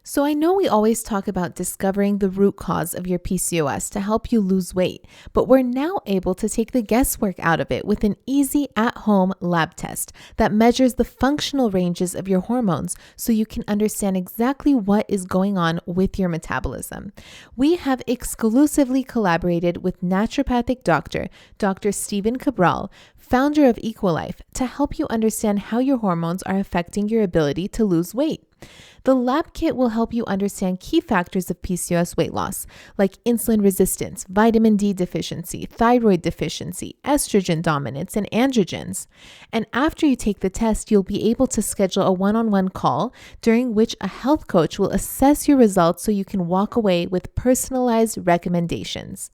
So I know we always talk about discovering the root cause of your PCOS to help you lose weight, but we're now able to take the guesswork out of it with an easy at-home lab test that measures the functional ranges of your hormones so you can understand exactly what is going on with your metabolism. We have exclusively collaborated with naturopathic doctor, Dr. Stephen Cabral, founder of Equilife, to help you understand how your hormones are affecting your ability to lose weight. The lab kit will help you understand key factors of PCOS weight loss, like insulin resistance, vitamin D deficiency, thyroid deficiency, estrogen dominance, and androgens. And after you take the test, you'll be able to schedule a one-on-one call during which a health coach will assess your results so you can walk away with personalized recommendations.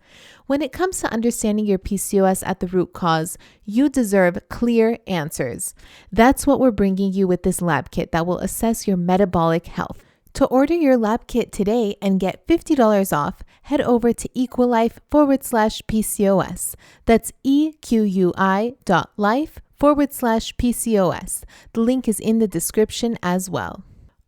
When it comes to understanding your PCOS at the root cause, you deserve clear answers. That's what we're bringing you with this lab kit that will assess your metabolic health. To order your lab kit today and get $50 off, head over to equilife.life/PCOS. That's equi.life/PCOS. The link is in the description as well.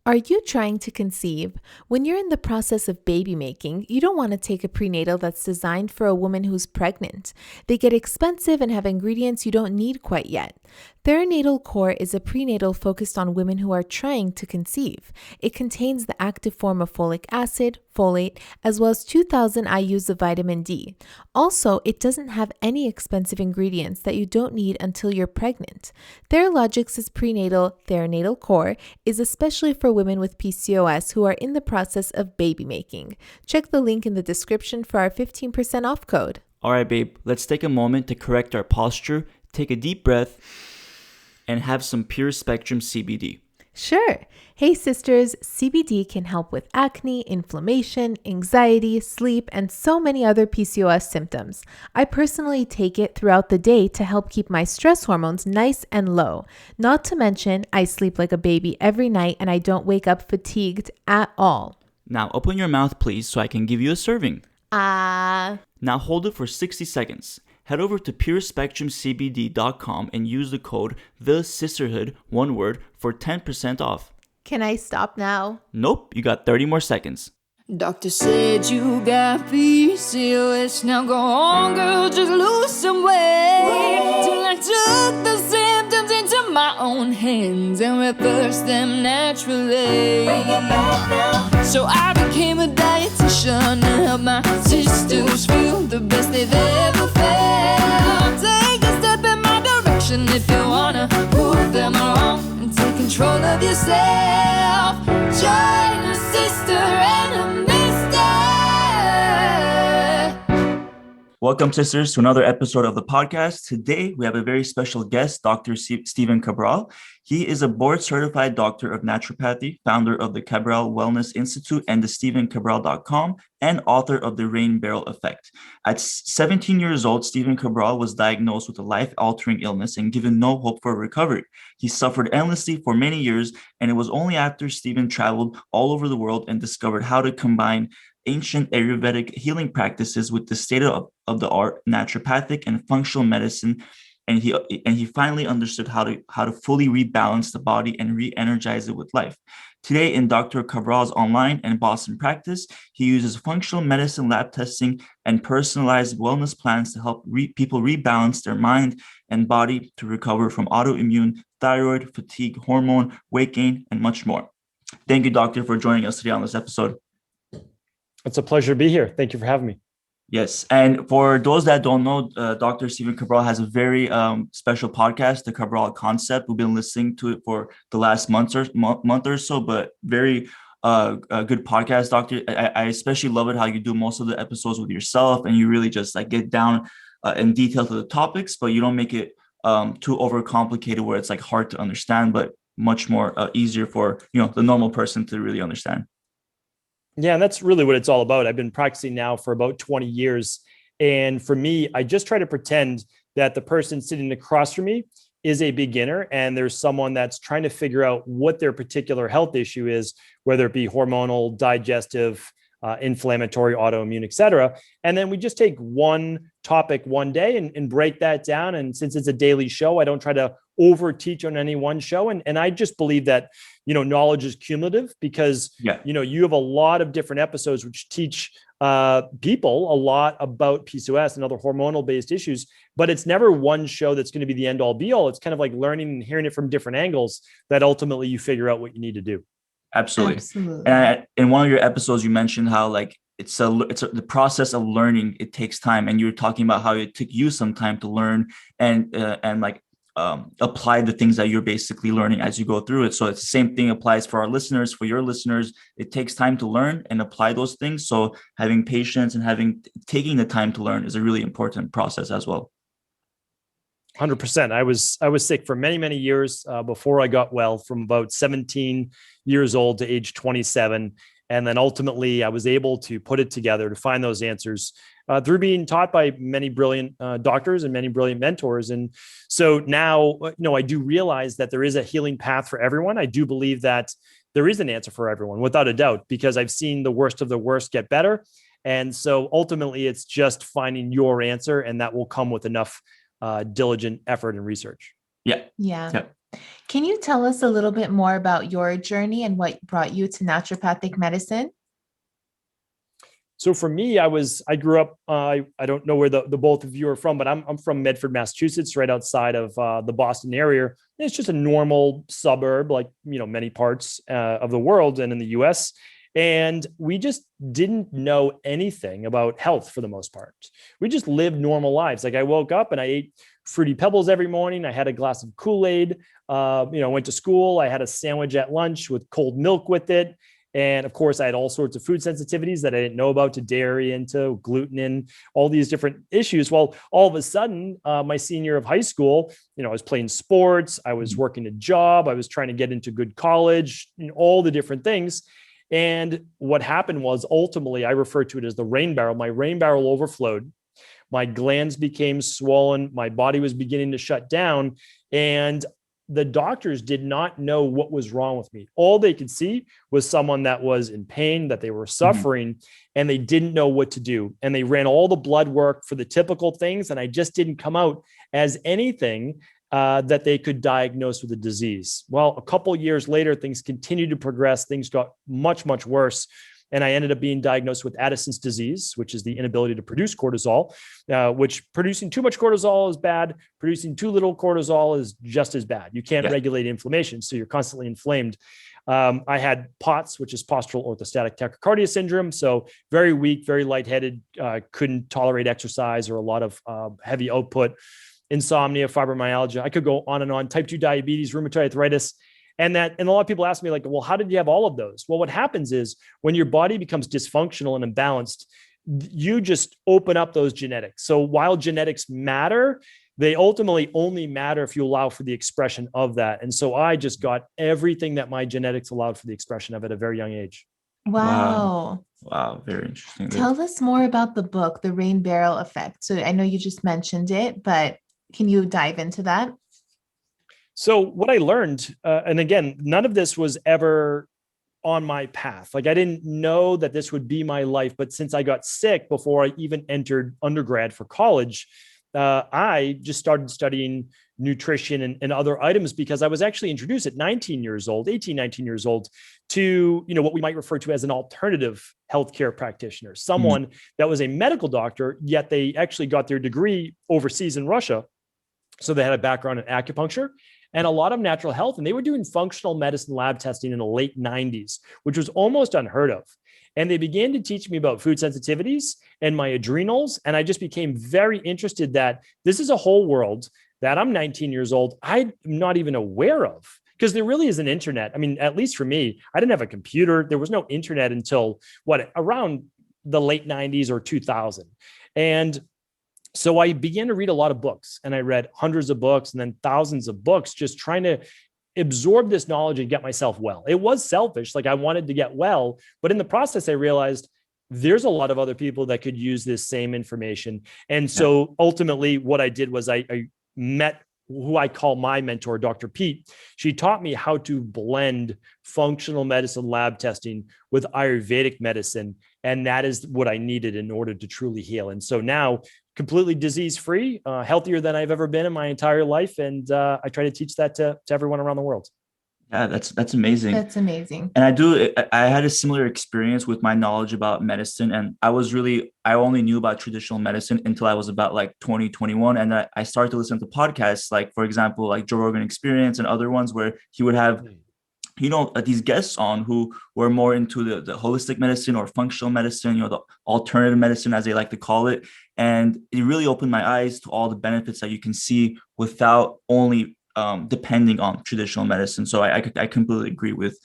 Are you trying to conceive? When you're in the process of baby making, you don't want to take a prenatal that's designed for a woman who's pregnant. They get expensive and have ingredients you don't need quite yet. Theranatal Core is a prenatal focused on women who are trying to conceive. It contains the active form of folic acid, folate, as well as 2,000 IUs of vitamin D. Also, it doesn't have any expensive ingredients that you don't need until you're pregnant. Theralogix' prenatal Theranatal Core is especially for women with PCOS who are in the process of baby making. Check the link in the description for our 15% off code. All right, babe, let's take a moment to correct our posture, take a deep breath, and have some pure spectrum CBD. Sure. Hey sisters, CBD can help with acne, inflammation, anxiety, sleep, and so many other PCOS symptoms. I personally take it throughout the day to help keep my stress hormones nice and low. Not to mention, I sleep like a baby every night and I don't wake up fatigued at all. Now open your mouth, please, so I can give you a serving. Ah. Now hold it for 60 seconds. Head over to purespectrumcbd.com and use the code THESISTERHOOD, one word, for 10% off. Can I stop now? Nope, you got 30 more seconds. Doctor said you got PCOS. Now go on, girl, just lose some weight. Till I took the symptoms into my own hands and reversed them naturally. So I became a dietitian to help my sisters feel the best they've ever felt. Take a step in my direction if you wanna prove them wrong and take control of yourself. Join a sister and a mister. Welcome, sisters, to another episode of the podcast. Today, we have a very special guest, Dr. Stephen Cabral. He is a board-certified doctor of naturopathy, founder of the Cabral Wellness Institute and the StephenCabral.com, and author of The Rain Barrel Effect. At 17 years old, Stephen Cabral was diagnosed with a life-altering illness and given no hope for recovery. He suffered endlessly for many years, and it was only after Stephen traveled all over the world and discovered how to combine ancient Ayurvedic healing practices with the state-of-the-art naturopathic and functional medicine, and he finally understood how to fully rebalance the body and re-energize it with life. Today, in Dr. Cabral's online and Boston practice, he uses functional medicine lab testing and personalized wellness plans to help people rebalance their mind and body to recover from autoimmune, thyroid, fatigue, hormone, weight gain, and much more. Thank you, doctor, for joining us today on this episode. It's a pleasure to be here. Thank you for having me. Yes. And for those that don't know, Dr. Stephen Cabral has a very special podcast, The Cabral Concept. We've been listening to it for the last month or so, but very good podcast, doctor. I especially love it how you do most of the episodes with yourself and you really just like get down in detail to the topics, but you don't make it too overcomplicated where it's like hard to understand, but much more easier for, the normal person to really understand. Yeah, and that's really what it's all about. I've been practicing now for about 20 years. And for me, I just try to pretend that the person sitting across from me is a beginner and there's someone that's trying to figure out what their particular health issue is, whether it be hormonal, digestive, inflammatory, autoimmune, et cetera. And then we just take one topic one day and break that down. And since it's a daily show, I don't try to over teach on any one show. And I just believe that, knowledge is cumulative because, you have a lot of different episodes which teach people a lot about PCOS and other hormonal based issues, but it's never one show that's going to be the end all be all. It's kind of like learning and hearing it from different angles that ultimately you figure out what you need to do. Absolutely. And in one of your episodes, you mentioned how like the process of learning, it takes time, and you were talking about how it took you some time to learn and apply the things that you're basically learning as you go through it. So it's the same thing applies for our listeners, for your listeners. It takes time to learn and apply those things. So having patience and taking the time to learn is a really important process as well. 100%. I was sick for many, many years before I got well, from about 17 years old to age 27. And then ultimately I was able to put it together to find those answers through being taught by many brilliant doctors and many brilliant mentors. And so now, I do realize that there is a healing path for everyone. I do believe that there is an answer for everyone, without a doubt, because I've seen the worst of the worst get better. And so ultimately it's just finding your answer, and that will come with enough diligent effort and research. Yeah. Can you tell us a little bit more about your journey and what brought you to naturopathic medicine? So for me, I grew up, I don't know where the both of you are from, but I'm from Medford, Massachusetts, right outside of the Boston area. It's just a normal suburb, like, many parts of the world and in the US. And we just didn't know anything about health for the most part. We just lived normal lives. Like, I woke up and I ate Fruity Pebbles every morning. I had a glass of Kool-Aid, went to school. I had a sandwich at lunch with cold milk with it. And of course, I had all sorts of food sensitivities that I didn't know about, to dairy and to gluten and all these different issues. Well, all of a sudden, my senior year of high school, I was playing sports. I was working a job. I was trying to get into good college, all the different things. And what happened was, ultimately, I refer to it as the rain barrel. My rain barrel overflowed. My glands became swollen. My body was beginning to shut down. And the doctors did not know what was wrong with me. All they could see was someone that was in pain, that they were suffering, and they didn't know what to do. And they ran all the blood work for the typical things. And I just didn't come out as anything that they could diagnose with a disease. Well, a couple of years later, things continued to progress. Things got much, much worse. And I ended up being diagnosed with Addison's disease, which is the inability to produce cortisol, which producing too much cortisol is bad. Producing too little cortisol is just as bad. You can't regulate inflammation, so you're constantly inflamed. I had POTS, which is postural orthostatic tachycardia syndrome. So very weak, very lightheaded, couldn't tolerate exercise or a lot of heavy output, insomnia, fibromyalgia. I could go on and on. Type 2 diabetes, rheumatoid arthritis. And a lot of people ask me, like, well, how did you have all of those? Well, what happens is, when your body becomes dysfunctional and imbalanced, you just open up those genetics. So while genetics matter, they ultimately only matter if you allow for the expression of that. And so I just got everything that my genetics allowed for the expression of at a very young age. Wow. Very interesting. Tell us more about the book, The Rain Barrel Effect. So I know you just mentioned it, but can you dive into that? So what I learned, and again, none of this was ever on my path. Like, I didn't know that this would be my life, but since I got sick before I even entered undergrad for college, I just started studying nutrition and other items, because I was actually introduced at 19 years old to, what we might refer to as an alternative healthcare practitioner, someone that was a medical doctor, yet they actually got their degree overseas in Russia. So they had a background in acupuncture and a lot of natural health. And they were doing functional medicine lab testing in the late 90s, which was almost unheard of. And they began to teach me about food sensitivities and my adrenals. And I just became very interested that this is a whole world that I'm 19 years old, I'm not even aware of, because there really is an internet. I mean, at least for me, I didn't have a computer. There was no internet until around the late 90s or 2000. And so I began to read a lot of books, and I read hundreds of books and then thousands of books, just trying to absorb this knowledge and get myself well. It was selfish. Like, I wanted to get well, but in the process, I realized there's a lot of other people that could use this same information. And so ultimately what I did was I met who I call my mentor, Dr. Pete, she taught me how to blend functional medicine lab testing with Ayurvedic medicine. And that is what I needed in order to truly heal. And so now completely disease-free, healthier than I've ever been in my entire life. And I try to teach that to everyone around the world. Yeah, that's amazing. That's amazing. And I had a similar experience with my knowledge about medicine. And I only knew about traditional medicine until I was about like 20, 21. And I started to listen to podcasts, like, for example, like Joe Rogan Experience and other ones where he would have, these guests on who were more into the holistic medicine or functional medicine, the alternative medicine, as they like to call it. And it really opened my eyes to all the benefits that you can see without only depending on traditional medicine. So I completely agree with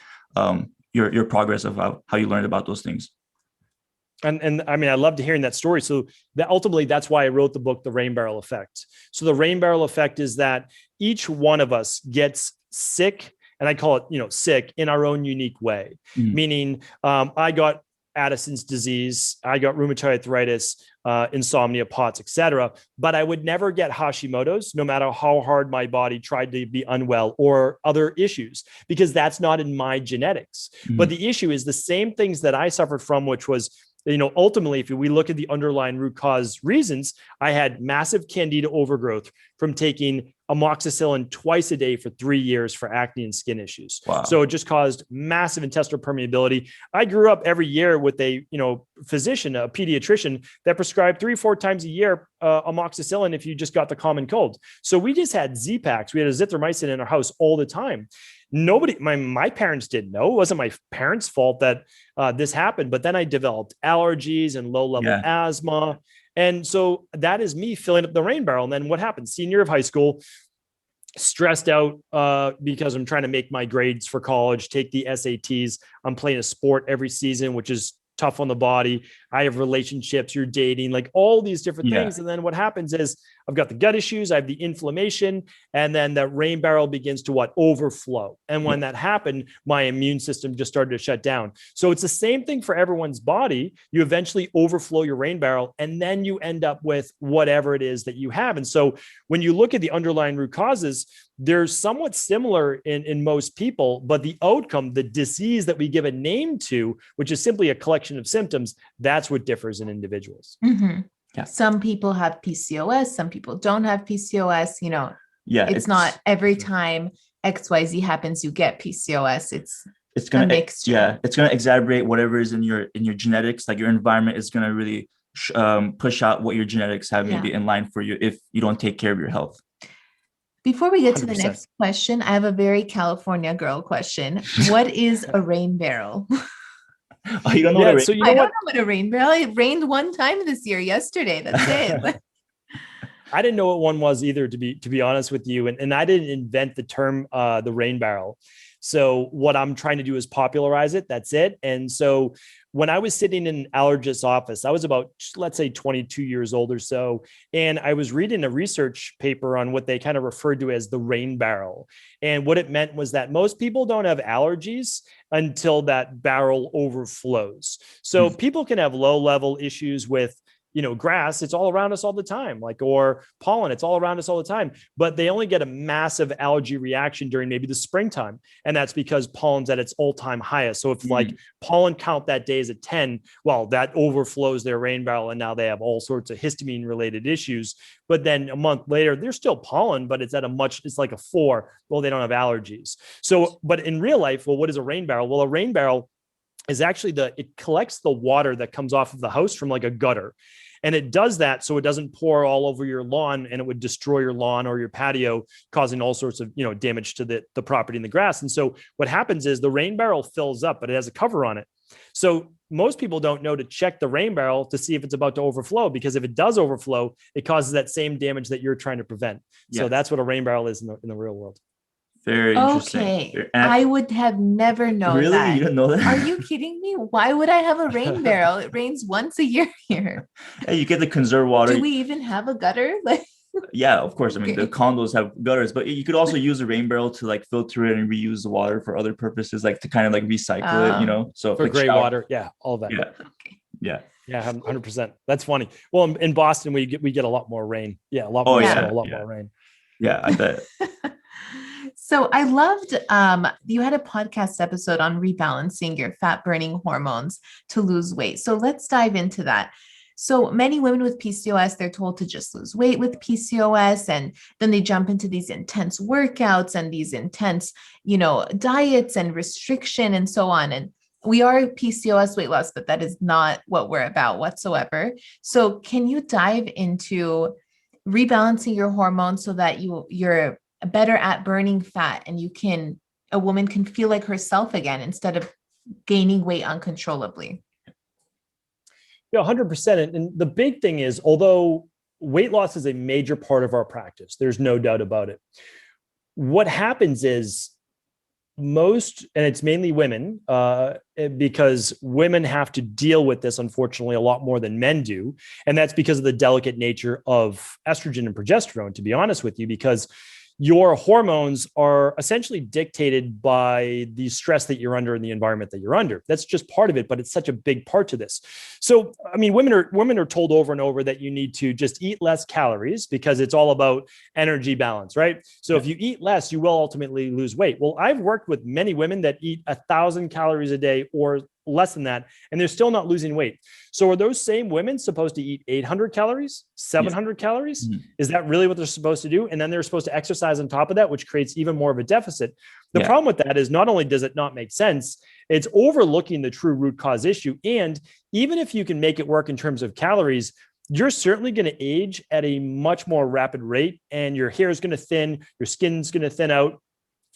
your progress of how you learned about those things. And I mean, I loved hearing that story. So that ultimately, that's why I wrote the book, The Rain Barrel Effect. So the rain barrel effect is that each one of us gets sick, and I call it, sick in our own unique way. Mm-hmm. Meaning, I got Addison's disease, I got rheumatoid arthritis, insomnia, POTS, etc. But I would never get Hashimoto's, no matter how hard my body tried to be unwell or other issues, because that's not in my genetics. Mm-hmm. But the issue is the same things that I suffered from, which was, ultimately, if we look at the underlying root cause reasons, I had massive candida overgrowth from taking amoxicillin twice a day for 3 years for acne and skin issues. Wow. So it just caused massive intestinal permeability. I grew up every year with a, physician, a pediatrician that prescribed 3-4 times a year amoxicillin if you just got the common cold. So we just had Z-Paks. We had azithromycin in our house all the time. My parents didn't know. It wasn't my parents' fault that this happened, but then I developed allergies and low-level asthma. And so that is me filling up the rain barrel. And then what happened? Senior year of high school, stressed out because I'm trying to make my grades for college, take the SATs. I'm playing a sport every season, which is tough on the body. I have relationships, you're dating, like all these different things. And then what happens is I've got the gut issues, I have the inflammation, and then that rain barrel begins to overflow. And when that happened, my immune system just started to shut down. So it's the same thing for everyone's body. You eventually overflow your rain barrel, and then you end up with whatever it is that you have. And so when you look at the underlying root causes, they're somewhat similar in most people, but the outcome, the disease that we give a name to, which is simply a collection of symptoms, that's what differs in individuals. Mm-hmm. Yeah. Some people have PCOS, some people don't have PCOS, it's not every time XYZ happens, you get PCOS. It's going to mixture. Yeah. It's going to exacerbate whatever is in your genetics. Like your environment is going to really push out what your genetics have maybe in line for you if you don't take care of your health. Before we get to the next question, I have a very California girl question. What is a rain barrel? Oh, you don't know I don't know what a rain barrel. It rained one time this year, yesterday. That's it. I didn't know what one was either, to be honest with you. And I didn't invent the term, the rain barrel. So what I'm trying to do is popularize it. That's it. And so when I was sitting in an allergist's office, I was about, let's say 22 years old or so. And I was reading a research paper on what they kind of referred to as the rain barrel. And what it meant was that most people don't have allergies until that barrel overflows. So people can have low level issues with grass, it's all around us all the time, or pollen, it's all around us all the time, but they only get a massive allergy reaction during maybe the springtime. And that's because pollen's at its all-time highest. So if pollen count that day is at 10, well, that overflows their rain barrel. And now they have all sorts of histamine related issues. But then a month later, there's still pollen, but it's it's like a 4. Well, they don't have allergies. So, but in real life, well, what is a rain barrel? Well, a rain barrel is actually it collects the water that comes off of the house from like a gutter. And it does that so it doesn't pour all over your lawn and it would destroy your lawn or your patio, causing all sorts of, damage to the property and the grass. And so what happens is the rain barrel fills up, but it has a cover on it. So most people don't know to check the rain barrel to see if it's about to overflow, because if it does overflow, it causes that same damage that you're trying to prevent. Yeah. So that's what a rain barrel is in the real world. Very interesting. Okay. I would have never known that. Really? You didn't know that? Are you kidding me? Why would I have a rain barrel? It rains once a year here. Hey, you get the conserved water. Do we even have a gutter? Yeah, of course. I mean, the condos have gutters, but you could also use a rain barrel to filter it and reuse the water for other purposes, to kind of recycle it, So for gray water. Yeah. All of that. Yeah. Okay. Yeah. Yeah. 100%. That's funny. Well, in Boston, we get a lot more rain. Yeah. A lot more snow, a lot more rain. Yeah, I bet. So I loved, you had a podcast episode on rebalancing your fat burning hormones to lose weight. So let's dive into that. So many women with PCOS, they're told to just lose weight with PCOS, and then they jump into these intense workouts and these intense, diets and restriction and so on. And we are PCOS weight loss, but that is not what we're about whatsoever. So can you dive into rebalancing your hormones so that you're better at burning fat, and a woman can feel like herself again instead of gaining weight uncontrollably? Yeah, 100%. And the big thing is, although weight loss is a major part of our practice, there's no doubt about it. What happens is and it's mainly women, because women have to deal with this, unfortunately, a lot more than men do. And that's because of the delicate nature of estrogen and progesterone, to be honest with you, because your hormones are essentially dictated by the stress that you're under and the environment that you're under. That's just part of it, but it's such a big part to this. So, I mean, women are told over and over that you need to just eat less calories because it's all about energy balance, right? So if you eat less, you will ultimately lose weight. Well, I've worked with many women that eat 1,000 calories a day or less than that, and they're still not losing weight. So are those same women supposed to eat 800 calories, 700 calories? Mm-hmm. Is that really what they're supposed to do? And then they're supposed to exercise on top of that, which creates even more of a deficit. The problem with that is not only does it not make sense, it's overlooking the true root cause issue. And even if you can make it work in terms of calories, you're certainly going to age at a much more rapid rate, and your hair is going to thin, your skin's going to thin out.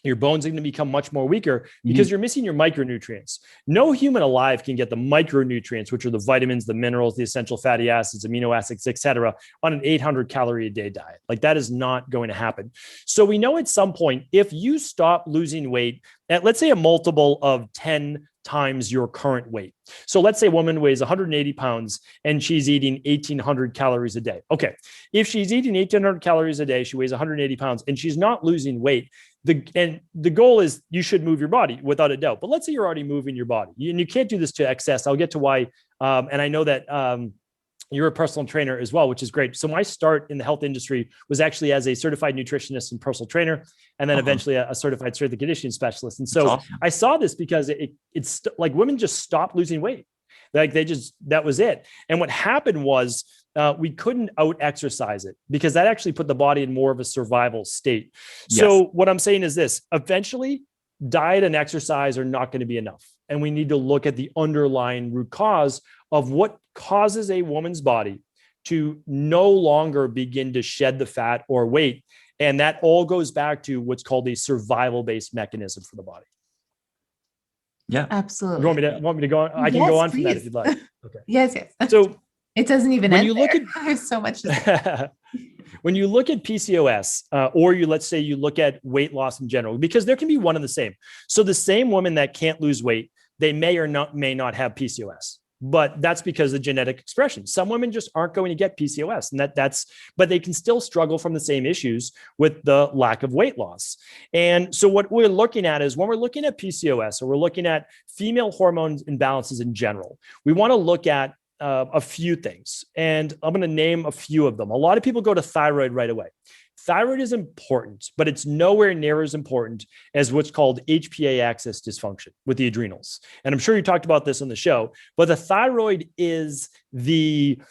Your bones are going to become much more weaker because you're missing your micronutrients. No human alive can get the micronutrients, which are the vitamins, the minerals, the essential fatty acids, amino acids, et cetera, on an 800 calorie a day diet. Like, that is not going to happen. So we know at some point, if you stop losing weight at, let's say, a multiple of 10 times your current weight. So let's say a woman weighs 180 pounds and she's eating 1,800 calories a day. Okay. If she's eating 1,800 calories a day, she weighs 180 pounds and she's not losing weight. The goal is you should move your body without a doubt. But let's say you're already moving your body, and you can't do this to excess. I'll get to why. And I know that you're a personal trainer as well, which is great. So my start in the health industry was actually as a certified nutritionist and personal trainer, and then eventually a certified strength and conditioning specialist. And so I saw this because it's like women just stopped losing weight. Like that was it. And what happened was we couldn't out exercise it because that actually put the body in more of a survival state. So what I'm saying is this: eventually diet and exercise are not going to be enough. And we need to look at the underlying root cause of what causes a woman's body to no longer begin to shed the fat or weight. And that all goes back to what's called a survival-based mechanism for the body. Yeah, absolutely. You want me to go on? I can go on from that if you'd like. Okay. Yes. So it doesn't even end there. There's so much. When you look at PCOS, or let's say you look at weight loss in general, because there can be one and the same. So the same woman that can't lose weight, they may not have PCOS. But that's because of genetic expression. Some women just aren't going to get PCOS, and but they can still struggle from the same issues with the lack of weight loss. And so what we're looking at is when we're looking at PCOS, or we're looking at female hormone imbalances in general, we want to look at a few things, and I'm going to name a few of them. A lot of people go to thyroid right away. Thyroid is important, but it's nowhere near as important as what's called HPA axis dysfunction with the adrenals. And I'm sure you talked about this on the show, but the thyroid is the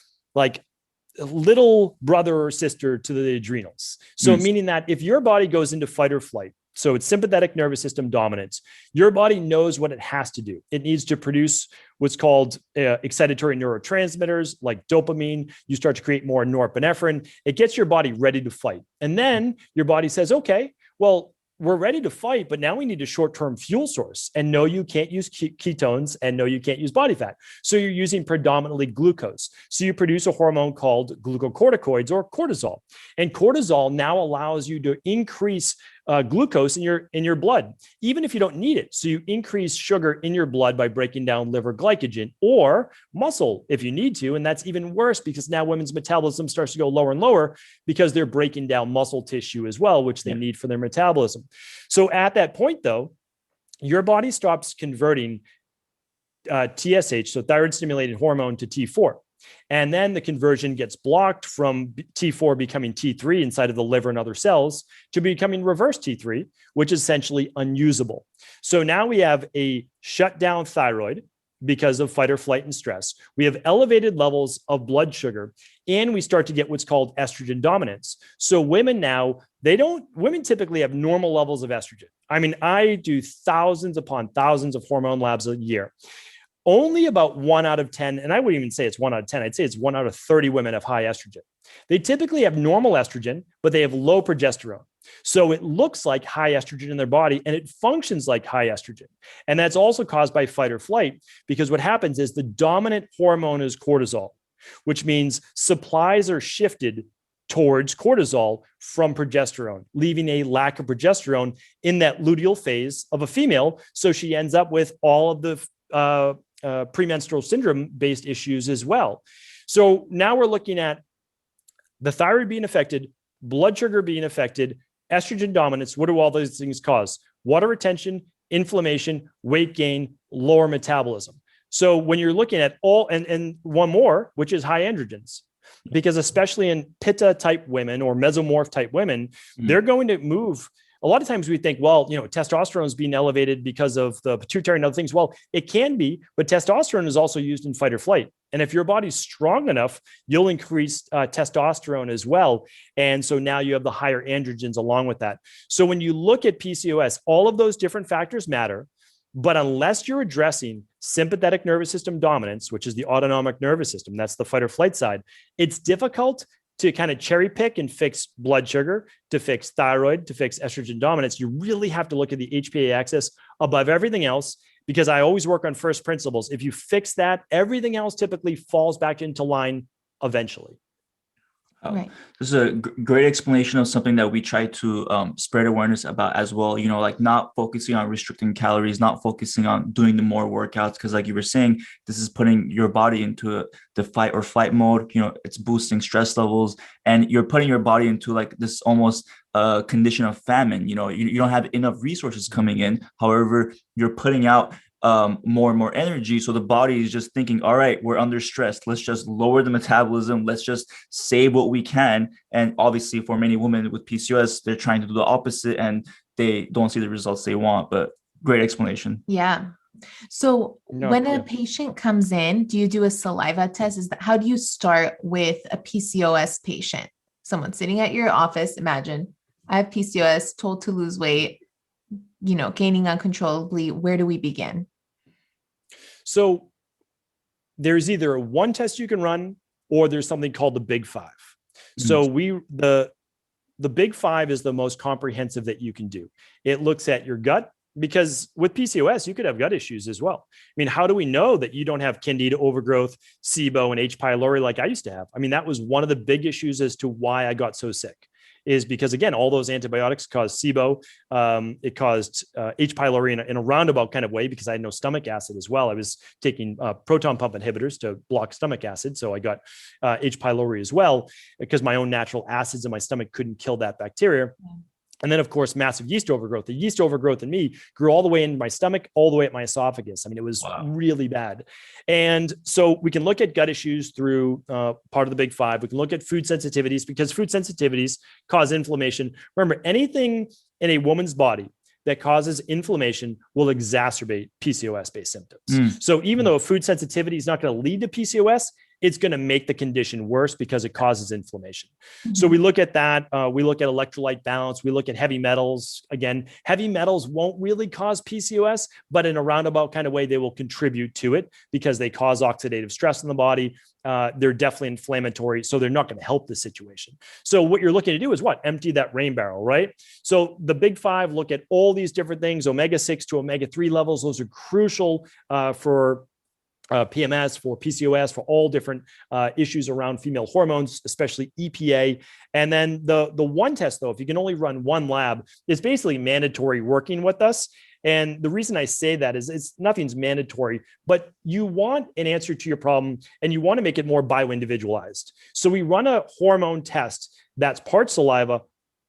little brother or sister to the adrenals. So meaning that if your body goes into fight or flight, so it's sympathetic nervous system dominance, your body knows what it has to do. It needs to produce what's called excitatory neurotransmitters like dopamine. You start to create more norepinephrine. It gets your body ready to fight. And then your body says, okay, well, we're ready to fight, but now we need a short-term fuel source. And no, you can't use ketones, and no, you can't use body fat. So you're using predominantly glucose. So you produce a hormone called glucocorticoids, or cortisol. And cortisol now allows you to increase glucose in your blood, even if you don't need it. So you increase sugar in your blood by breaking down liver glycogen, or muscle if you need to. And that's even worse because now women's metabolism starts to go lower and lower because they're breaking down muscle tissue as well, which they need for their metabolism. So at that point, though, your body stops converting TSH, so thyroid stimulated hormone, to T4. And then the conversion gets blocked from T4 becoming T3 inside of the liver and other cells to becoming reverse T3, which is essentially unusable. So now we have a shut down thyroid because of fight or flight and stress. We have elevated levels of blood sugar, and we start to get what's called estrogen dominance. So women now, women typically have normal levels of estrogen. I mean, I do thousands upon thousands of hormone labs a year. Only about 1 out of 10, and I wouldn't even say it's 1 out of 10, I'd say it's 1 out of 30 women have high estrogen. They typically have normal estrogen, but they have low progesterone. So it looks like high estrogen in their body, and it functions like high estrogen. And that's also caused by fight or flight, because what happens is the dominant hormone is cortisol, which means supplies are shifted towards cortisol from progesterone, leaving a lack of progesterone in that luteal phase of a female. So she ends up with all of the premenstrual syndrome based issues as well. So now we're looking at the thyroid being affected, blood sugar being affected, estrogen dominance. What do all those things cause? Water retention, inflammation, weight gain, lower metabolism. So when you're looking at all, and one more, which is high androgens, because especially in pitta type women or mesomorph type women, they're going to move. A lot of times we think, well, testosterone is being elevated because of the pituitary and other things. Well, it can be, but testosterone is also used in fight or flight. And if your body's strong enough, you'll increase testosterone as well. And so now you have the higher androgens along with that. So when you look at PCOS, all of those different factors matter. But unless you're addressing sympathetic nervous system dominance, which is the autonomic nervous system, that's the fight or flight side, it's difficult to kind of cherry pick and fix blood sugar, to fix thyroid, to fix estrogen dominance. You really have to look at the HPA axis above everything else, because I always work on first principles. If you fix that, everything else typically falls back into line eventually. Right. This is a great explanation of something that we try to spread awareness about as well. Like not focusing on restricting calories, not focusing on doing the more workouts, because like you were saying, this is putting your body into the fight or flight mode. It's boosting stress levels, and you're putting your body into like this almost condition of famine. You don't have enough resources coming in. However, you're putting out more and more energy. So the body is just thinking, all right, we're under stress. Let's just lower the metabolism. Let's just save what we can. And obviously for many women with PCOS, they're trying to do the opposite and they don't see the results they want. But great explanation. Yeah. So when a patient comes in, do you do a saliva test? How do you start with a PCOS patient? Someone sitting at your office, imagine I have PCOS, told to lose weight, gaining uncontrollably. Where do we begin? So there's either one test you can run, or there's something called the Big Five. So the Big Five is the most comprehensive that you can do. It looks at your gut, because with PCOS, you could have gut issues as well. I mean, how do we know that you don't have candida overgrowth, SIBO, and H. pylori like I used to have? I mean, that was one of the big issues as to why I got so sick, is because, again, all those antibiotics caused SIBO. It caused H. pylori in a roundabout kind of way, because I had no stomach acid as well. I was taking proton pump inhibitors to block stomach acid. So I got H. pylori as well, because my own natural acids in my stomach couldn't kill that bacteria. Yeah. And then, of course, massive yeast overgrowth. The yeast overgrowth in me grew all the way into my stomach, all the way at my esophagus. I mean, it was really bad. And so we can look at gut issues through part of the Big Five. We can look at food sensitivities, because food sensitivities cause inflammation. Remember, anything in a woman's body that causes inflammation will exacerbate PCOS-based symptoms. So even though a food sensitivity is not going to lead to PCOS, it's going to make the condition worse because it causes inflammation. So we look at that. We look at electrolyte balance. We look at heavy metals. Again, heavy metals won't really cause PCOS, but in a roundabout kind of way, they will contribute to it because they cause oxidative stress in the body. They're definitely inflammatory, so they're not going to help the situation. So what you're looking to do is what? Empty that rain barrel, right? So the Big Five look at all these different things, omega-6 to omega-3 levels. Those are crucial for PMS, for PCOS, for all different issues around female hormones, especially EPA. And then the one test, though, if you can only run one lab, is basically mandatory working with us. And the reason I say that is nothing's mandatory, but you want an answer to your problem and you want to make it more bio-individualized. So we run a hormone test that's part saliva,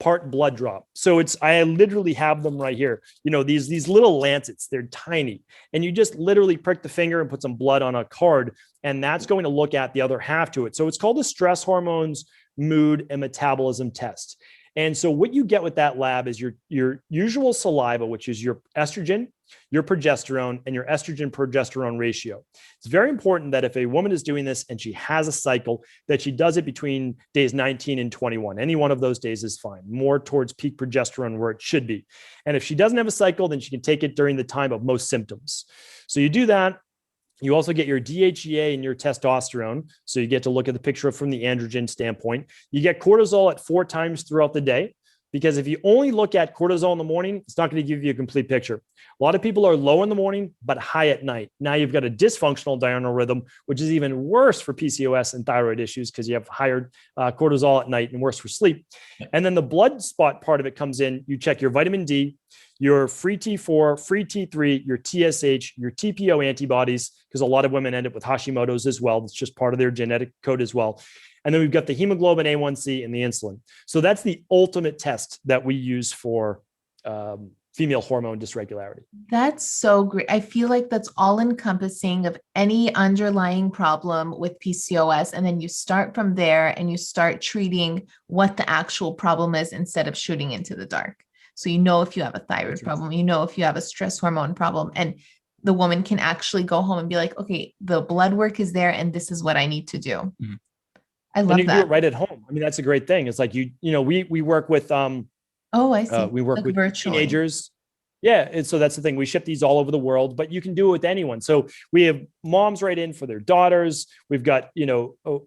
part blood drop. So I literally have them right here. These little lancets, they're tiny, and you just literally prick the finger and put some blood on a card, and that's going to look at the other half to it. So it's called the stress hormones, mood, and metabolism test. And so what you get with that lab is your usual saliva, which is your estrogen, your progesterone, and your estrogen progesterone ratio. It's very important that if a woman is doing this and she has a cycle, that she does it between days 19 and 21. Any one of those days is fine, more towards peak progesterone where it should be. And if she doesn't have a cycle, then she can take it during the time of most symptoms. So you do that. You also get your DHEA and your testosterone. So you get to look at the picture from the androgen standpoint. You get cortisol at 4 times throughout the day, because if you only look at cortisol in the morning, it's not going to give you a complete picture. A lot of people are low in the morning, but high at night. Now you've got a dysfunctional diurnal rhythm, which is even worse for PCOS and thyroid issues because you have higher cortisol at night and worse for sleep. And then the blood spot part of it comes in. You check your vitamin D, your free T4, free T3, your TSH, your TPO antibodies, because a lot of women end up with Hashimoto's as well. It's just part of their genetic code as well. And then we've got the hemoglobin A1C and the insulin. So that's the ultimate test that we use for female hormone dysregularity. That's so great. I feel like that's all encompassing of any underlying problem with PCOS. And then you start from there and you start treating what the actual problem is instead of shooting into the dark. So you know if you have a thyroid problem, you know if you have a stress hormone problem, and the woman can actually go home and be like, okay, the blood work is there and this is what I need to do. Mm-hmm. I love and you that. can do it right at home. I mean, that's a great thing. It's like, we work with, I see. we work like with virtually. Teenagers. Yeah. And so that's the thing. We ship these all over the world, but you can do it with anyone. So we have moms write in for their daughters. We've got,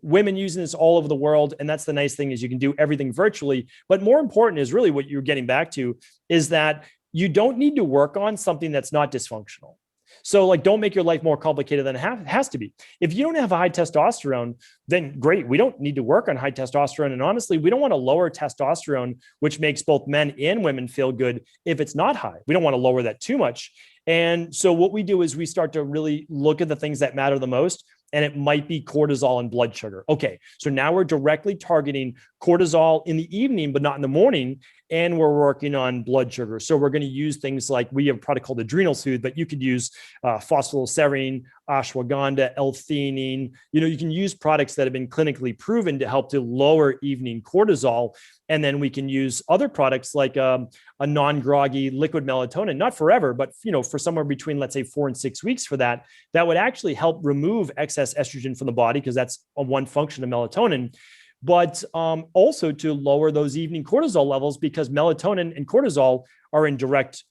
women using this all over the world. And that's the nice thing, is you can do everything virtually. But more important is really what you're getting back to is that you don't need to work on something that's not dysfunctional. So don't make your life more complicated than it has to be. If you don't have high testosterone, then great. We don't need to work on high testosterone. And honestly, we don't want to lower testosterone, which makes both men and women feel good, if it's not high. We don't want to lower that too much. And so what we do is we start to really look at the things that matter the most. And it might be cortisol and blood sugar. Okay, so now we're directly targeting cortisol in the evening, but not in the morning. And we're working on blood sugar. So we're going to use things like, we have a product called Adrenal Soothe, but you could use phosphoserine, ashwagandha, L-theanine. You can use products that have been clinically proven to help to lower evening cortisol. And then we can use other products like a non-groggy liquid melatonin, not forever, but for somewhere between, let's say, 4 and 6 weeks for that would actually help remove excess estrogen from the body, because that's one function of melatonin. But also to lower those evening cortisol levels, because melatonin and cortisol are in direct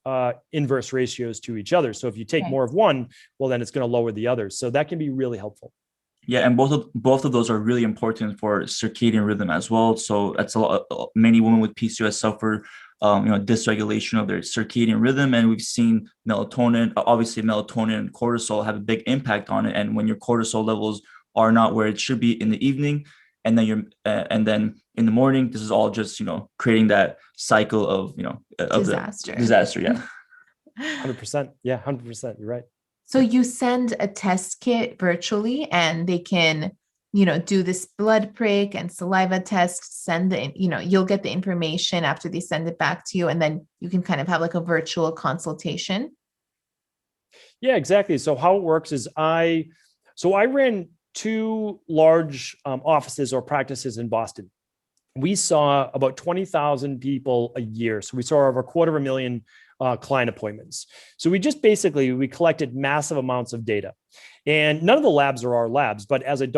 inverse ratios to each other. So if you take more of one, well, then it's going to lower the other. So that can be really helpful. Yeah, and both of those are really important for circadian rhythm as well. So that's many women with PCOS suffer dysregulation of their circadian rhythm, and we've seen melatonin and cortisol have a big impact on it. And when your cortisol levels are not where it should be in the evening, and then in the morning, this is all just creating that cycle of disaster. Yeah. 100%. Yeah, 100%. You're right. So you send a test kit virtually, and they can, do this blood prick and saliva test, you'll get the information after they send it back to you, and then you can kind of have like a virtual consultation. Yeah, exactly. So how it works is I ran 2 large offices or practices in Boston. We saw about 20,000 people a year. So we saw over 250,000 client appointments. So we collected massive amounts of data, and none of the labs are our labs, but as a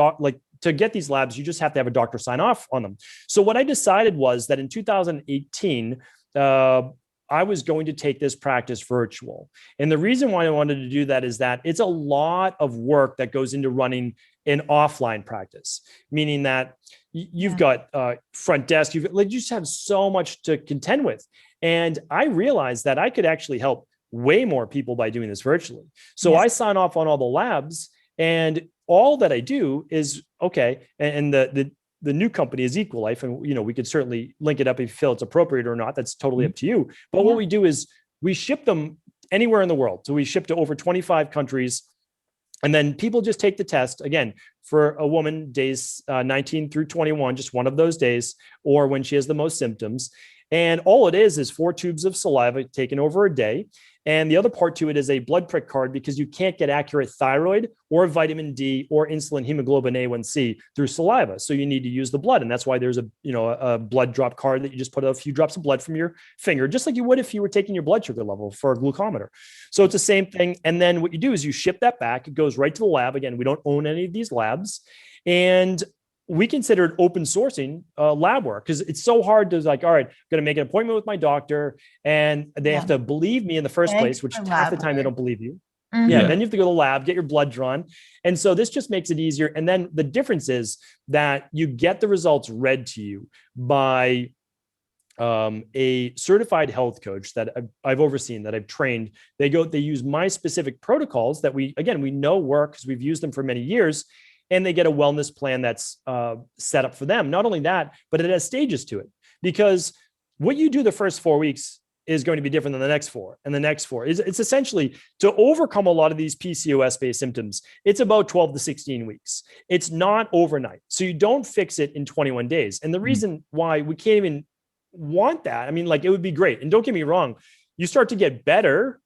to get these labs, you just have to have a doctor sign off on them. So what I decided was that in 2018, I was going to take this practice virtual. And the reason why I wanted to do that is that it's a lot of work that goes into running an offline practice, meaning that you've got front desk, you just have so much to contend with. And I realized that I could actually help way more people by doing this virtually. So I sign off on all the labs, and all that I do is, and the new company is Equalife, and we could certainly link it up if you feel it's appropriate or not. That's totally up to you. But what we do is we ship them anywhere in the world. So we ship to over 25 countries. And then people just take the test, again, for a woman, days 19 through 21, just one of those days, or when she has the most symptoms. And all it is 4 tubes of saliva taken over a day. And the other part to it is a blood prick card, because you can't get accurate thyroid or vitamin D or insulin hemoglobin A1C through saliva. So you need to use the blood. And that's why there's a blood drop card that you just put a few drops of blood from your finger, just like you would if you were taking your blood sugar level for a glucometer. So it's the same thing. And then what you do is you ship that back. It goes right to the lab. Again, we don't own any of these labs. And we considered open sourcing lab work, because it's so hard to like, all right, I'm going to make an appointment with my doctor and they have to believe me in the first place, which half the time they don't believe you. Yeah. Then you have to go to the lab, get your blood drawn. And so this just makes it easier. And then the difference is that you get the results read to you by a certified health coach that I've overseen, that I've trained. They use my specific protocols that we know work because we've used them for many years. And they get a wellness plan that's set up for them. Not only that, but it has stages to it, because what you do the first 4 weeks is going to be different than the next 4 and the next 4. It's essentially to overcome a lot of these PCOS-based symptoms. It's about 12 to 16 weeks. It's not overnight. So you don't fix it in 21 days. And the reason why we can't even want that, I mean, like, it would be great. And don't get me wrong, you start to get better,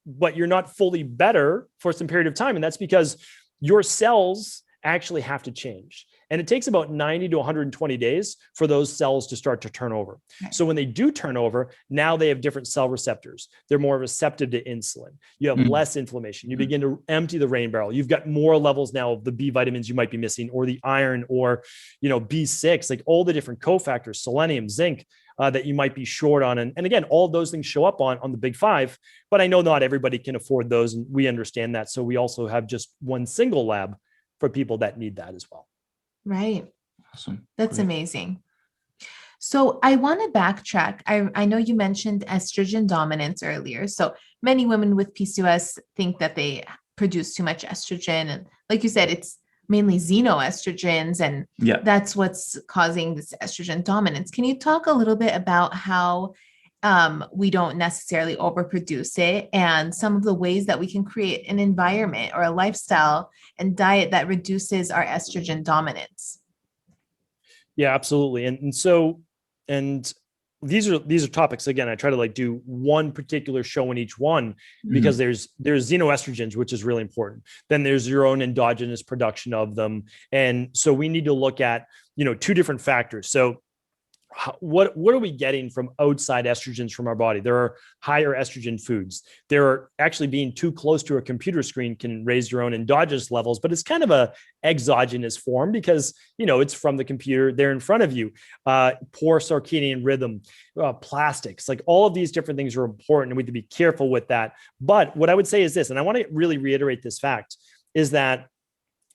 but you're not fully better for some period of time. And that's because your cells actually have to change. And it takes about 90 to 120 days for those cells to start to turn over. Okay. So when they do turn over, now they have different cell receptors. They're more receptive to insulin. You have less inflammation. You begin to empty the rain barrel. You've got more levels now of the B vitamins you might be missing, or the iron, or, B6, like all the different cofactors, selenium, zinc, that you might be short on. And again, all of those things show up on the big 5, but I know not everybody can afford those. And we understand that. So we also have just one single lab for people that need that as well. Right. Awesome. That's amazing. So I want to backtrack. I know you mentioned estrogen dominance earlier. So many women with PCOS think that they produce too much estrogen. And like you said, it's mainly xenoestrogens, and that's what's causing this estrogen dominance. Can you talk a little bit about how we don't necessarily overproduce it, and some of the ways that we can create an environment or a lifestyle and diet that reduces our estrogen dominance? Yeah, absolutely. And these are topics, again, I try to do one particular show in each one, because there's xenoestrogens, which is really important. Then there's your own endogenous production of them. And so we need to look at, 2 different factors. So what are we getting from outside estrogens from our body? There are higher estrogen foods. There are actually being too close to a computer screen can raise your own endogenous levels, but it's kind of a exogenous form, because, it's from the computer there in front of you. Poor circadian rhythm, plastics, like all of these different things are important, and we have to be careful with that. But what I would say is this, and I want to really reiterate this fact, is that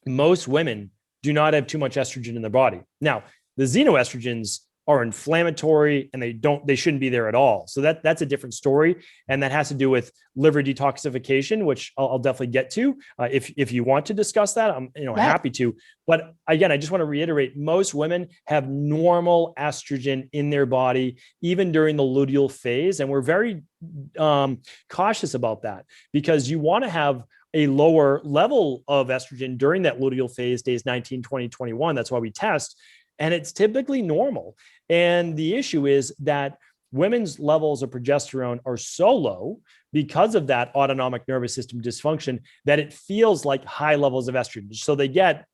most women do not have too much estrogen in their body. Now, the xenoestrogens are inflammatory, and they shouldn't be there at all. So that's a different story. And that has to do with liver detoxification, which I'll definitely get to. If you want to discuss that, I'm happy to. But again, I just want to reiterate, most women have normal estrogen in their body, even during the luteal phase. And we're very cautious about that, because you want to have a lower level of estrogen during that luteal phase, days 19, 20, 21. That's why we test. And it's typically normal. And the issue is that women's levels of progesterone are so low because of that autonomic nervous system dysfunction that it feels like high levels of estrogen. So they get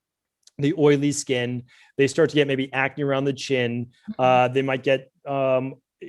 the oily skin, they start to get maybe acne around the chin, they might get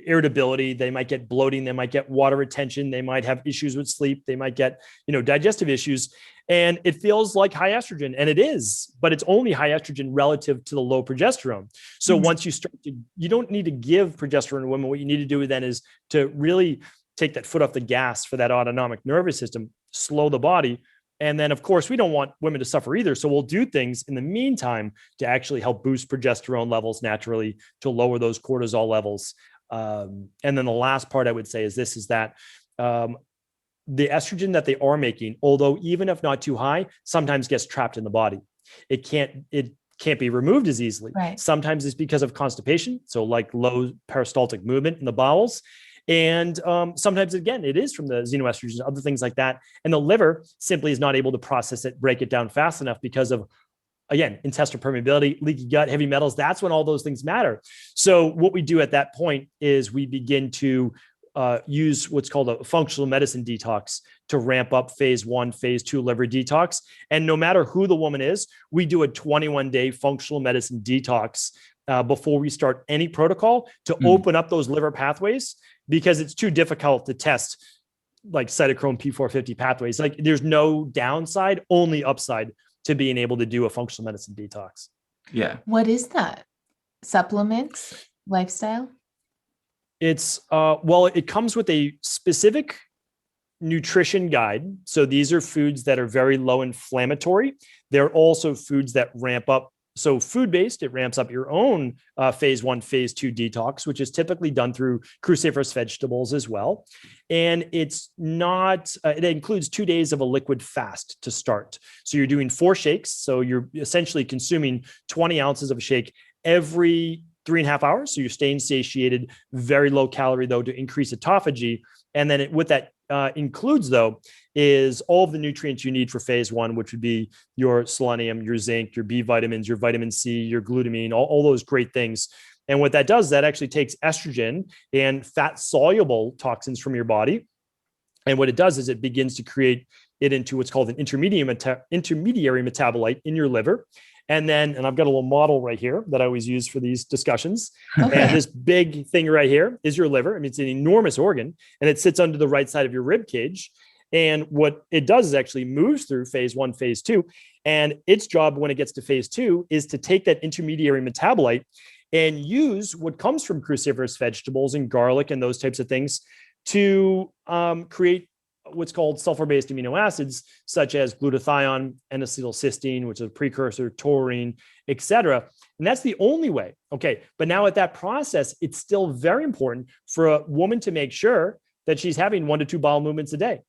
irritability, they might get bloating, they might get water retention, they might have issues with sleep, they might get, digestive issues. And it feels like high estrogen, and it is, but it's only high estrogen relative to the low progesterone. So once you don't need to give progesterone to women. What you need to do then is to really take that foot off the gas for that autonomic nervous system, slow the body. And then, of course, we don't want women to suffer either. So we'll do things in the meantime to actually help boost progesterone levels naturally, to lower those cortisol levels. And then the last part I would say is that the estrogen that they are making, although even if not too high, sometimes gets trapped in the body. It can't be removed as easily. Right. Sometimes it's because of constipation, so like low peristaltic movement in the bowels. And sometimes, again, it is from the xenoestrogens, other things like that. And the liver simply is not able to process it, break it down fast enough because of again, intestinal permeability, leaky gut, heavy metals, that's when all those things matter. So what we do at that point is we begin to use what's called a functional medicine detox to ramp up phase 1, phase 2 liver detox. And no matter who the woman is, we do a 21-day functional medicine detox before we start any protocol to open up those liver pathways, because it's too difficult to test like cytochrome P450 pathways. Like there's no downside, only upside to being able to do a functional medicine detox. Yeah. What is that? Supplements? Lifestyle? It's, well, it comes with a specific nutrition guide. So these are foods that are very low inflammatory. They're also foods that ramp up. So food-based, it ramps up your own phase 1, phase 2 detox, which is typically done through cruciferous vegetables as well. And it's not, it includes 2 days of a liquid fast to start. So you're doing 4 shakes. So you're essentially consuming 20 ounces of a shake every 3.5 hours. So you're staying satiated, very low calorie though, to increase autophagy. And then what that includes though, is all of the nutrients you need for phase 1, which would be your selenium, your zinc, your B vitamins, your vitamin C, your glutamine, all those great things. And what that does, that actually takes estrogen and fat soluble toxins from your body. And what it does is it begins to create it into what's called an intermediary metabolite in your liver. And I've got a little model right here that I always use for these discussions. Okay. And this big thing right here is your liver. I mean, it's an enormous organ, and it sits under the right side of your rib cage. And what it does is actually moves through phase 1, phase 2. And its job when it gets to phase 2 is to take that intermediary metabolite and use what comes from cruciferous vegetables and garlic and those types of things to create what's called sulfur-based amino acids, such as glutathione, N-acetylcysteine, which is a precursor, taurine, et cetera. And that's the only way. Okay. But now at that process, it's still very important for a woman to make sure that she's having 1 to 2 bowel movements a day.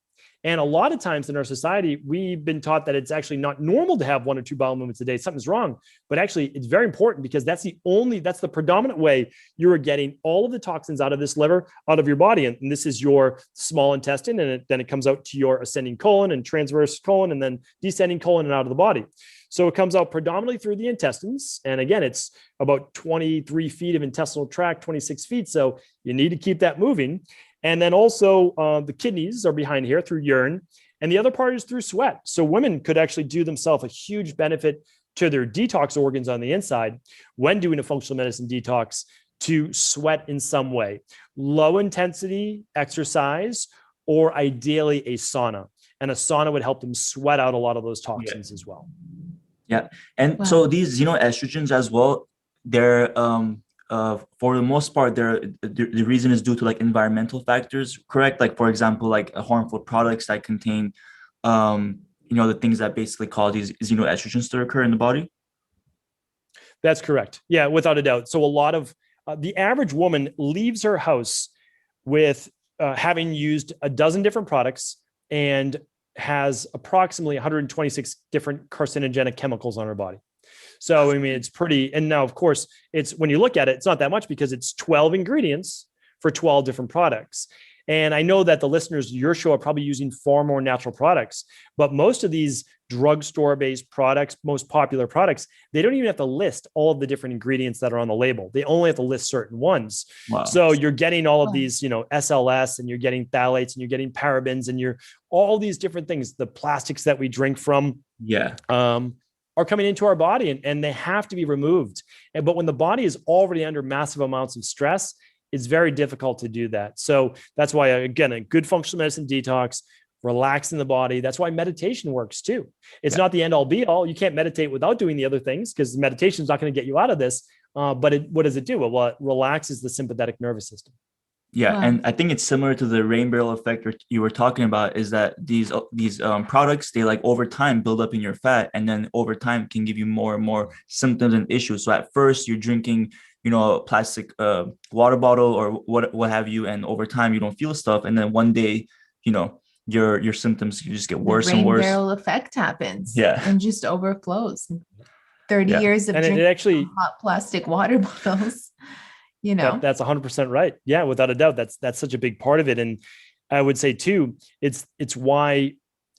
And a lot of times in our society, we've been taught that it's actually not normal to have 1 or 2 bowel movements a day. Something's wrong. But actually, it's very important, because that's the predominant way you are getting all of the toxins out of this liver, out of your body. And this is your small intestine. And then it comes out to your ascending colon and transverse colon, and then descending colon and out of the body. So it comes out predominantly through the intestines. And again, it's about 23 feet of intestinal tract, 26 feet. So you need to keep that moving. And then also the kidneys are behind here through urine, and the other part is through sweat. So women could actually do themselves a huge benefit to their detox organs on the inside when doing a functional medicine detox, to sweat in some way, low intensity exercise, or ideally a sauna. And a sauna would help them sweat out a lot of those toxins as well. Yeah. And so these, estrogens as well, they're, for the most part, the reason is due to like environmental factors, correct? Like, for example, like harmful products that contain, the things that basically cause these xenoestrogens to occur in the body. That's correct. Yeah, without a doubt. So a lot of the average woman leaves her house with having used a dozen different products and has approximately 126 different carcinogenic chemicals on her body. So, I mean, it's pretty, and now of course it's, when you look at it, it's not that much, because it's 12 ingredients for 12 different products. And I know that the listeners to your show are probably using far more natural products, but most of these drugstore based products, most popular products, they don't even have to list all of the different ingredients that are on the label. They only have to list certain ones. Wow. So you're getting all of these, SLS, and you're getting phthalates, and you're getting parabens, and you're all these different things, the plastics that we drink from. Yeah. Are coming into our body, and they have to be removed. But when the body is already under massive amounts of stress, it's very difficult to do that. So that's why, again, a good functional medicine detox, relaxing the body. That's why meditation works too. It's not the end all be all. You can't meditate without doing the other things, because meditation is not going to get you out of this. But what does it do? Well, it relaxes the sympathetic nervous system. Yeah. Wow. And I think it's similar to the rain barrel effect you were talking about, is that these products, they like over time build up in your fat, and then over time can give you more and more symptoms and issues. So at first you're drinking, a plastic water bottle or what have you, and over time you don't feel stuff. And then one day, your symptoms, you just get worse and worse. The rain barrel effect happens. Yeah. And just overflows. 30 years of drinking hot plastic water bottles. That's 100% right. Yeah, without a doubt, that's such a big part of it. And I would say too, it's why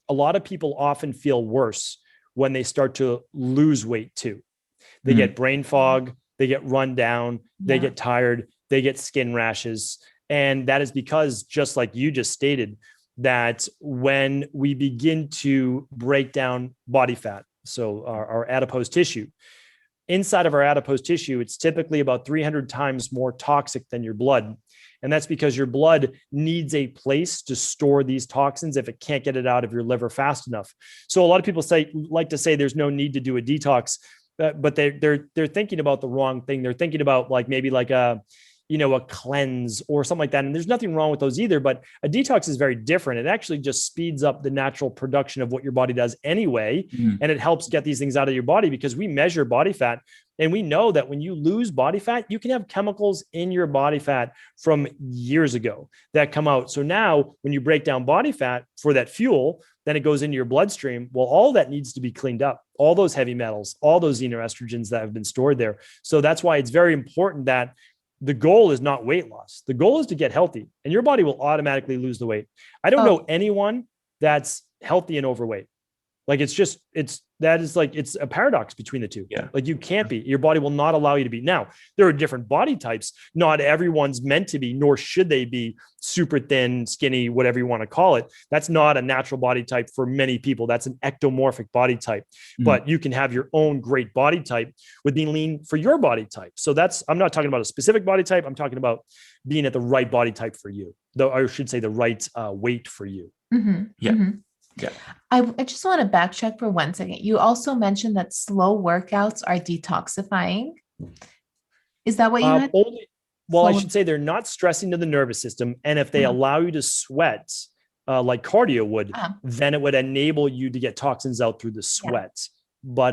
a lot of people often feel worse when they start to lose weight too. They get brain fog, they get run down, they get tired, they get skin rashes. And that is because, just like you just stated, that when we begin to break down body fat, so our adipose tissue, inside of our adipose tissue, it's typically about 300 times more toxic than your blood. And that's because your blood needs a place to store these toxins if it can't get it out of your liver fast enough. So a lot of people like to say there's no need to do a detox, but they're thinking about the wrong thing. They're thinking about maybe a cleanse or something like that. And there's nothing wrong with those either, but a detox is very different. It actually just speeds up the natural production of what your body does anyway. And it helps get these things out of your body, because we measure body fat. And we know that when you lose body fat, you can have chemicals in your body fat from years ago that come out. So now when you break down body fat for that fuel, then it goes into your bloodstream. Well, all that needs to be cleaned up, all those heavy metals, all those xenoestrogens that have been stored there. So that's why it's very important that the goal is not weight loss. The goal is to get healthy, and your body will automatically lose the weight. I don't know anyone that's healthy and overweight. It's a paradox between the two. Yeah. Like, you can't be, your body will not allow you to be. Now, there are different body types. Not everyone's meant to be, nor should they be super thin, skinny, whatever you want to call it. That's not a natural body type for many people. That's an ectomorphic body type, but you can have your own great body type with being lean for your body type. So I'm not talking about a specific body type. I'm talking about being at the right body type for you, though I should say the right weight for you. Yeah. Yeah. I just want to backtrack for 1 second. You also mentioned that slow workouts are detoxifying. Is that what you had? I should say they're not stressing to the nervous system. And if they allow you to sweat like cardio would, then it would enable you to get toxins out through the sweat. But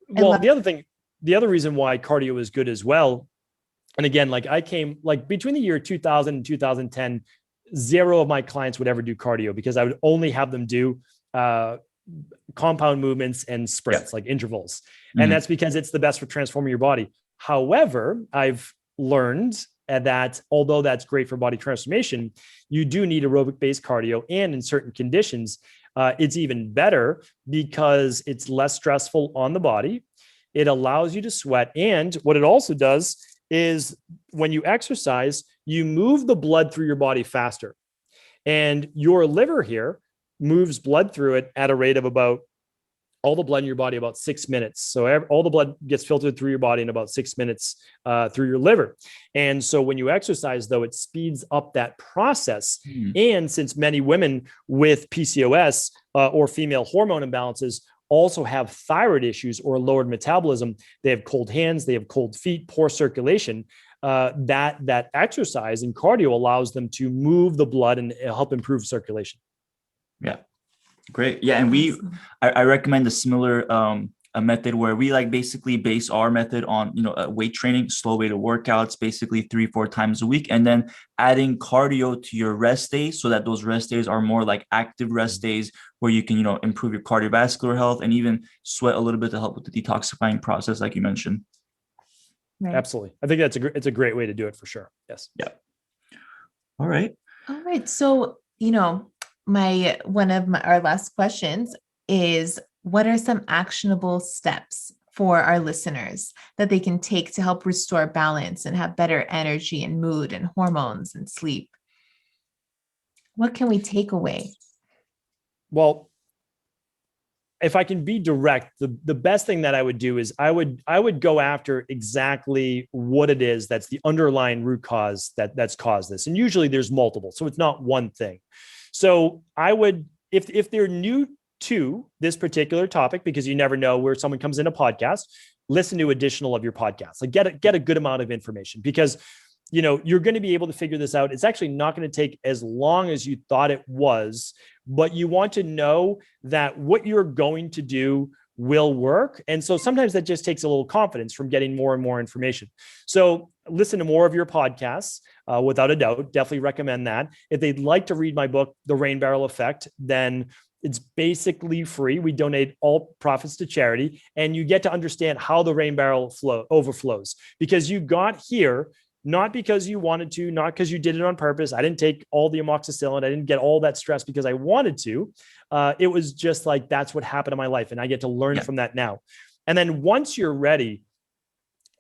the other reason why cardio is good as well. And again, I came between the year 2000 and 2010, zero of my clients would ever do cardio, because I would only have them do compound movements and sprints, like intervals. And that's because it's the best for transforming your body. However, I've learned that although that's great for body transformation, you do need aerobic-based cardio. And in certain conditions, it's even better because it's less stressful on the body. It allows you to sweat. And what it also does is, when you exercise, you move the blood through your body faster. And your liver here moves blood through it at a rate of about, all the blood in your body, about 6 minutes. So all the blood gets filtered through your body in about 6 minutes through your liver. And so when you exercise, though, it speeds up that process. And since many women with PCOS or female hormone imbalances also have thyroid issues or lowered metabolism, they have cold hands, they have cold feet, poor circulation, that exercise and cardio allows them to move the blood and help improve circulation. Yeah. Great. Yeah. And I recommend a similar a method where we basically base our method on, weight training, slow weight workouts, basically 3-4 times a week, and then adding cardio to your rest days, so that those rest days are more like active rest days where you can, improve your cardiovascular health and even sweat a little bit to help with the detoxifying process, like you mentioned. Right. Absolutely. I think it's a great way to do it for sure. Yes. Yeah. All right. So, one of our last questions is, what are some actionable steps for our listeners that they can take to help restore balance and have better energy and mood and hormones and sleep? What can we take away? Well, if I can be direct, the best thing that I would do is I would go after exactly what it is that's the underlying root cause that's caused this. And usually there's multiple, so it's not one thing. So I would, if they're new to this particular topic, because you never know where someone comes in a podcast, listen to additional of your podcasts, get a good amount of information, because you're going to be able to figure this out. It's actually not going to take as long as you thought it was, but you want to know that what you're going to do will work. And so sometimes that just takes a little confidence from getting more and more information. So listen to more of your podcasts, without a doubt. Definitely recommend that. If they'd like to read my book, The Rain Barrel Effect, then it's basically free. We donate all profits to charity, and you get to understand how the rain barrel overflows, because you got here not because you wanted to, not because you did it on purpose. I didn't take all the amoxicillin. I didn't get all that stress because I wanted to. It was just like, that's what happened in my life. And I get to learn from that now. And then once you're ready,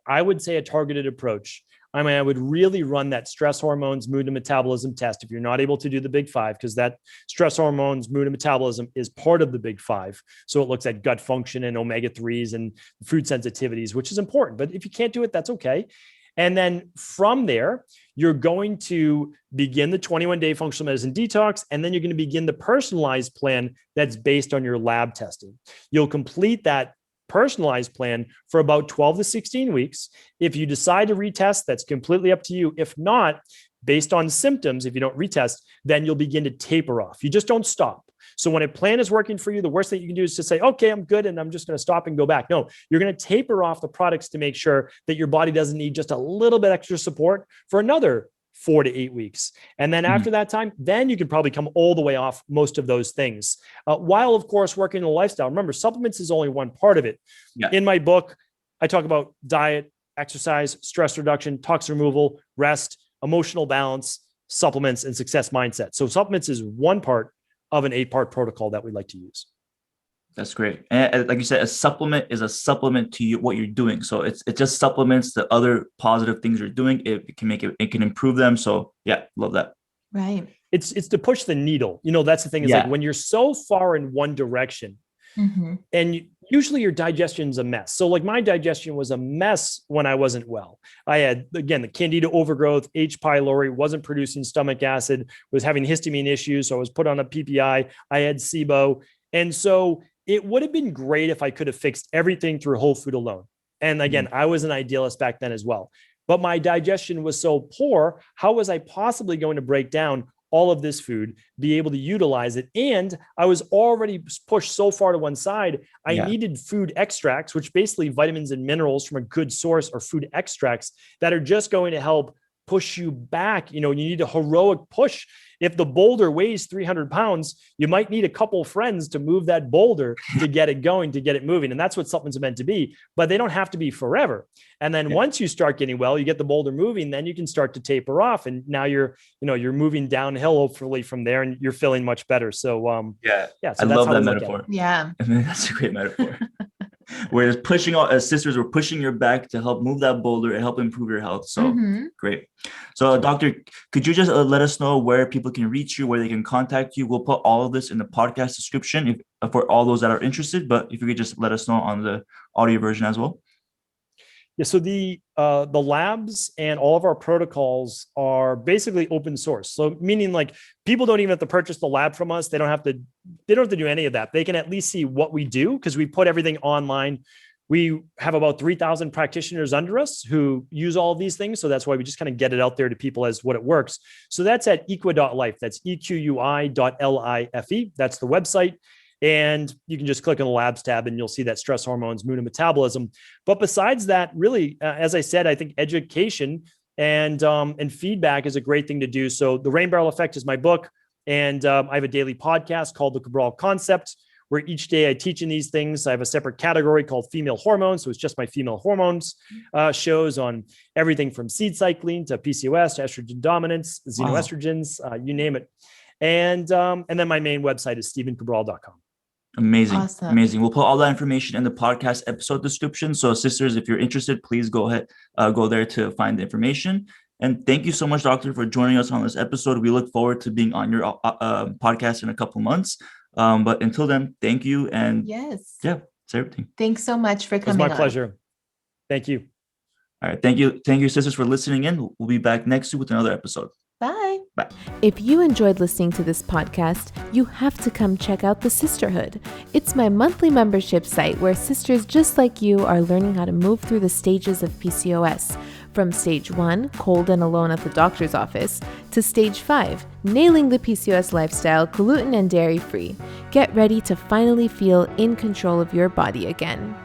I would say a targeted approach. I mean, I would really run that stress hormones, mood and metabolism test. If you're not able to do the big five, because that stress hormones, mood and metabolism is part of the big five. So it looks at gut function and omega-3s and food sensitivities, which is important. But if you can't do it, that's okay. And then from there, you're going to begin the 21-day functional medicine detox, and then you're going to begin the personalized plan that's based on your lab testing. You'll complete that personalized plan for about 12 to 16 weeks. If you decide to retest, that's completely up to you. If not, based on symptoms, if you don't retest, then you'll begin to taper off. You just don't stop. So when a plan is working for you, the worst thing you can do is to say, okay, I'm good, and I'm just going to stop and go back. No, you're going to taper off the products to make sure that your body doesn't need just a little bit extra support for another 4 to 8 weeks. And then after that time, then you can probably come all the way off most of those things. While, of course, working in a lifestyle. Remember, supplements is only one part of it. Yeah. In my book, I talk about diet, exercise, stress reduction, toxin removal, rest, emotional balance, supplements, and success mindset. So supplements is one part of an 8-part protocol that we like to use. That's great. And like you said, a supplement is a supplement to you, what you're doing. So it just supplements the other positive things you're doing. It can make it can improve them. So yeah, love that. Right. It's to push the needle. That's the thing is like when you're so far in one direction and usually your digestion's a mess. So like my digestion was a mess when I wasn't well. I had, again, the candida overgrowth, H. pylori, wasn't producing stomach acid, was having histamine issues. So I was put on a PPI. I had SIBO. And so it would have been great if I could have fixed everything through whole food alone. And again, I was an idealist back then as well. But my digestion was so poor. How was I possibly going to break down all of this food, be able to utilize it? And I was already pushed so far to one side. I needed food extracts, which basically vitamins and minerals from a good source, or food extracts that are just going to help push you back. You need a heroic push. If the boulder weighs 300 pounds, you might need a couple friends to move that boulder to get it going, to get it moving. And that's what supplements are meant to be, but they don't have to be forever. And then once you start getting well, you get the boulder moving, then you can start to taper off. And now you're moving downhill, hopefully from there, and you're feeling much better. So, so I love that metaphor. Yeah. I mean, that's a great metaphor. Whereas as sisters were pushing your back to help move that boulder and help improve your health. So great. So doctor, could you just let us know where people can reach you, where they can contact you? We'll put all of this in the podcast description for all those that are interested, but if you could just let us know on the audio version as well. Yeah, so the labs and all of our protocols are basically open source. So meaning like people don't even have to purchase the lab from us. They don't have to do any of that. They can at least see what we do because we put everything online. We have about 3,000 practitioners under us who use all of these things. So that's why we just kind of get it out there to people as what it works. So that's at equi.life. That's EQUI.LIFE. That's the website. And you can just click on the labs tab and you'll see that stress hormones, mood and metabolism. But besides that, really, as I said, I think education and feedback is a great thing to do. So The Rain Barrel Effect is my book. And I have a daily podcast called The Cabral Concept, where each day I teach in these things. I have a separate category called female hormones. So it's just my female hormones shows on everything from seed cycling to PCOS to estrogen dominance, xenoestrogens, you name it. And then my main website is stephencabral.com. Amazing. Awesome. Amazing. We'll put all that information in the podcast episode description. So sisters, if you're interested, please go ahead, go there to find the information. And thank you so much, doctor, for joining us on this episode. We look forward to being on your podcast in a couple months. But until then, thank you. And it's everything. Thanks so much for coming. It was my pleasure. Thank you. All right. Thank you. Thank you, sisters, for listening in. We'll be back next week with another episode. Bye. Bye. If you enjoyed listening to this podcast, you have to come check out The Sisterhood. It's my monthly membership site where sisters just like you are learning how to move through the stages of PCOS. From stage 1, cold and alone at the doctor's office, to stage 5, nailing the PCOS lifestyle, gluten and dairy free. Get ready to finally feel in control of your body again.